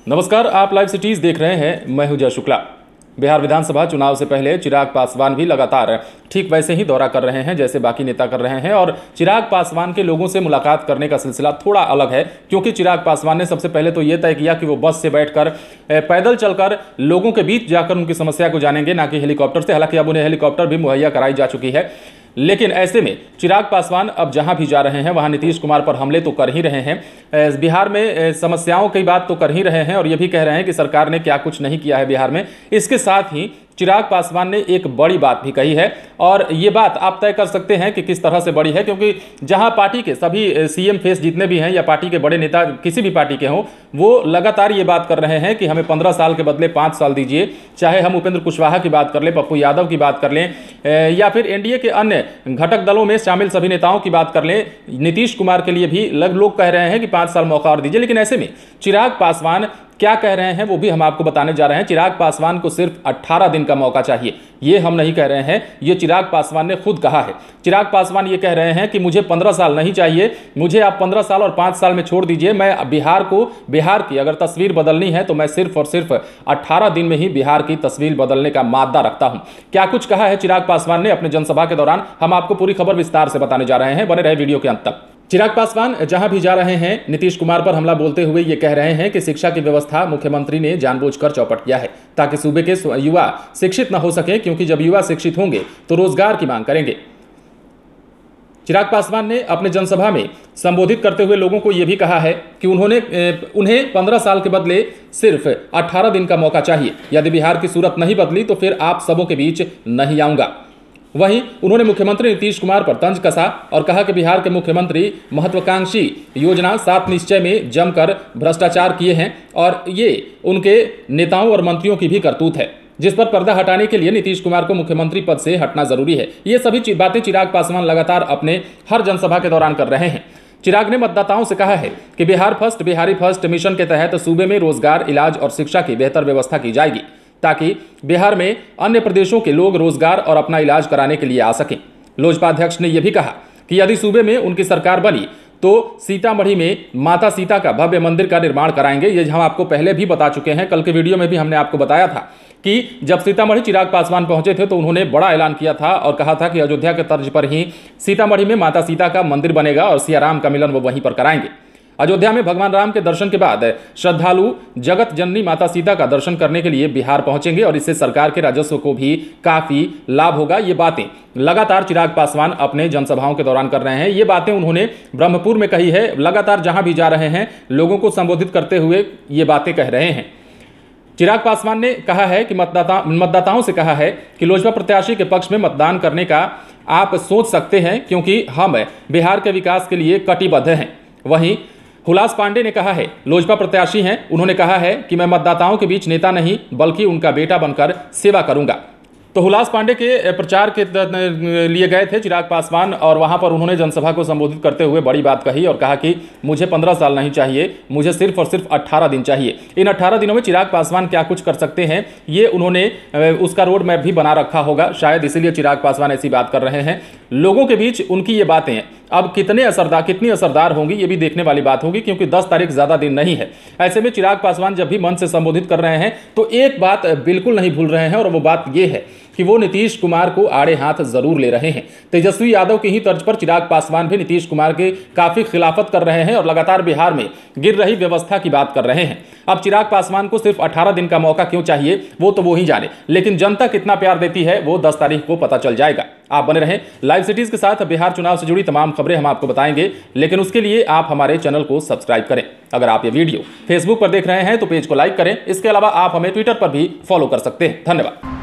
नमस्कार, आप live cities देख रहे हैं। मैं हूं जय शुक्ला। बिहार विधानसभा चुनाव से पहले चिराग पासवान भी लगातार ठीक वैसे ही दौरा कर रहे हैं जैसे बाकी नेता कर रहे हैं और चिराग पासवान के लोगों से मुलाकात करने का सिलसिला थोड़ा अलग है, क्योंकि चिराग पासवान ने सबसे पहले तो ये तय किया कि वो बस से बैठकर पैदल चलकर लोगों के बीच जाकर उनकी समस्या को जानेंगे, ना कि हेलीकॉप्टर से। हालांकि अब उन्हें हेलीकॉप्टर भी मुहैया कराई जा चुकी है, लेकिन ऐसे में चिराग पासवान अब जहां भी जा रहे हैं वहां नीतीश कुमार पर हमले तो कर ही रहे हैं, बिहार में समस्याओं की बात तो कर ही रहे हैं और ये भी कह रहे हैं कि सरकार ने क्या कुछ नहीं किया है बिहार में। इसके साथ ही चिराग पासवान ने एक बड़ी बात भी कही है और ये बात आप तय कर सकते हैं कि किस तरह से बड़ी है, क्योंकि जहां पार्टी के सभी सीएम फेस जितने भी हैं या पार्टी के बड़े नेता किसी भी पार्टी के हों, वो लगातार ये बात कर रहे हैं कि हमें 15 साल के बदले 5 साल दीजिए। चाहे हम उपेंद्र कुशवाहा की बात कर लें, पप्पू यादव की बात कर लें या फिर एनडीए के अन्य घटक दलों में शामिल सभी नेताओं की बात कर लें, नीतीश कुमार के लिए भी लोग कह रहे हैं कि 5 साल मौका और दीजिए। लेकिन ऐसे में चिराग पासवान क्या कह रहे हैं वो भी हम आपको बताने जा रहे हैं। चिराग पासवान को सिर्फ 18 दिन का मौका चाहिए, ये हम नहीं कह रहे हैं, ये चिराग पासवान ने खुद कहा है। चिराग पासवान ये कह रहे हैं कि मुझे 15 साल नहीं चाहिए, मुझे आप 15 साल और 5 साल में छोड़ दीजिए। मैं बिहार की अगर तस्वीर बदलनी है तो मैं सिर्फ और सिर्फ 18 दिन में ही बिहार की तस्वीर बदलने का मादा रखता हूं। क्या कुछ कहा है चिराग पासवान ने अपने जनसभा के दौरान, हम आपको पूरी खबर विस्तार से बताने जा रहे हैं। बने रहे वीडियो के अंत तक। चिराग पासवान जहां भी जा रहे हैं नीतीश कुमार पर हमला बोलते हुए ये कह रहे हैं कि शिक्षा की व्यवस्था मुख्यमंत्री ने जानबूझकर चौपट किया है ताकि सूबे के युवा शिक्षित न हो सके, क्योंकि जब युवा शिक्षित होंगे तो रोजगार की मांग करेंगे। चिराग पासवान ने अपने जनसभा में संबोधित करते हुए लोगों को यह भी कहा है कि उन्हें 15 साल के बदले सिर्फ 18 दिन का मौका चाहिए। यदि बिहार की सूरत नहीं बदली तो फिर आप सबों के बीच नहीं आऊंगा। वहीं उन्होंने मुख्यमंत्री नीतीश कुमार पर तंज कसा और कहा कि बिहार के मुख्यमंत्री महत्वाकांक्षी योजना 7 निश्चय में जमकर भ्रष्टाचार किए हैं और ये उनके नेताओं और मंत्रियों की भी करतूत है, जिस पर पर्दा हटाने के लिए नीतीश कुमार को मुख्यमंत्री पद से हटना जरूरी है। ये सभी बातें चिराग पासवान लगातार अपने हर जनसभा के दौरान कर रहे हैं। चिराग ने मतदाताओं से कहा है कि Bihar first Bihari first mission के तहत सूबे में रोजगार, इलाज और शिक्षा की बेहतर व्यवस्था की जाएगी ताकि बिहार में अन्य प्रदेशों के लोग रोजगार और अपना इलाज कराने के लिए आ सकें। लोजपा अध्यक्ष ने यह भी कहा कि यदि सूबे में उनकी सरकार बनी तो सीतामढ़ी में माता सीता का भव्य मंदिर का निर्माण कराएंगे। ये हम आपको पहले भी बता चुके हैं, कल के वीडियो में भी हमने आपको बताया था कि जब सीतामढ़ी चिराग पासवान पहुंचे थे तो उन्होंने बड़ा ऐलान किया था और कहा था कि अयोध्या के तर्ज पर ही सीतामढ़ी में माता सीता का मंदिर बनेगा और सिया राम का मिलन वो वहीं पर कराएंगे। अयोध्या में भगवान राम के दर्शन के बाद श्रद्धालु जगत जननी माता सीता का दर्शन करने के लिए बिहार पहुंचेंगे और इससे सरकार के राजस्व को भी काफी लाभ होगा। ये बातें लगातार चिराग पासवान अपने जनसभाओं के दौरान कर रहे हैं। ये बातें उन्होंने ब्रह्मपुर में कही है। लगातार जहां भी जा रहे हैं लोगों को संबोधित करते हुए ये बातें कह रहे हैं। चिराग पासवान ने कहा है कि मतदाताओं से कहा है कि लोजपा प्रत्याशी के पक्ष में मतदान करने का आप सोच सकते हैं, क्योंकि हम बिहार के विकास के लिए कटिबद्ध हैं। वहीं हुलास पांडे ने कहा है, लोजपा प्रत्याशी हैं, उन्होंने कहा है कि मैं मतदाताओं के बीच नेता नहीं बल्कि उनका बेटा बनकर सेवा करूंगा। तो हुलास पांडे के प्रचार के लिए गए थे चिराग पासवान और वहां पर उन्होंने जनसभा को संबोधित करते हुए बड़ी बात कही और कहा कि मुझे 15 साल नहीं चाहिए, मुझे सिर्फ और सिर्फ 18 दिन चाहिए। इन 18 दिनों में चिराग पासवान क्या कुछ कर सकते हैं ये उन्होंने उसका रोड मैप भी बना रखा होगा, शायद इसीलिए चिराग पासवान ऐसी बात कर रहे हैं। लोगों के बीच उनकी ये बातें अब कितनी असरदार होंगी ये भी देखने वाली बात होगी, क्योंकि 10 तारीख ज्यादा दिन नहीं है। ऐसे में चिराग पासवान जब भी मंच से संबोधित कर रहे हैं तो एक बात बिल्कुल नहीं भूल रहे हैं और वो बात ये है कि वो नीतीश कुमार को आड़े हाथ जरूर ले रहे हैं। तेजस्वी यादव की ही तर्ज पर चिराग पासवान भी नीतीश कुमार के काफी खिलाफत कर रहे हैं और लगातार बिहार में गिर रही व्यवस्था की बात कर रहे हैं। अब चिराग पासवान को सिर्फ 18 दिन का मौका क्यों चाहिए वो तो वो ही जाने, लेकिन जनता कितना प्यार देती है वो 10 तारीख को पता चल जाएगा। आप बने रहें लाइव सिटीज के साथ। बिहार चुनाव से जुड़ी तमाम खबरें हम आपको बताएंगे, लेकिन उसके लिए आप हमारे चैनल को सब्सक्राइब करें। अगर आप ये वीडियो फेसबुक पर देख रहे हैं तो पेज को लाइक करें। इसके अलावा आप हमें ट्विटर पर भी फॉलो कर सकते हैं। धन्यवाद।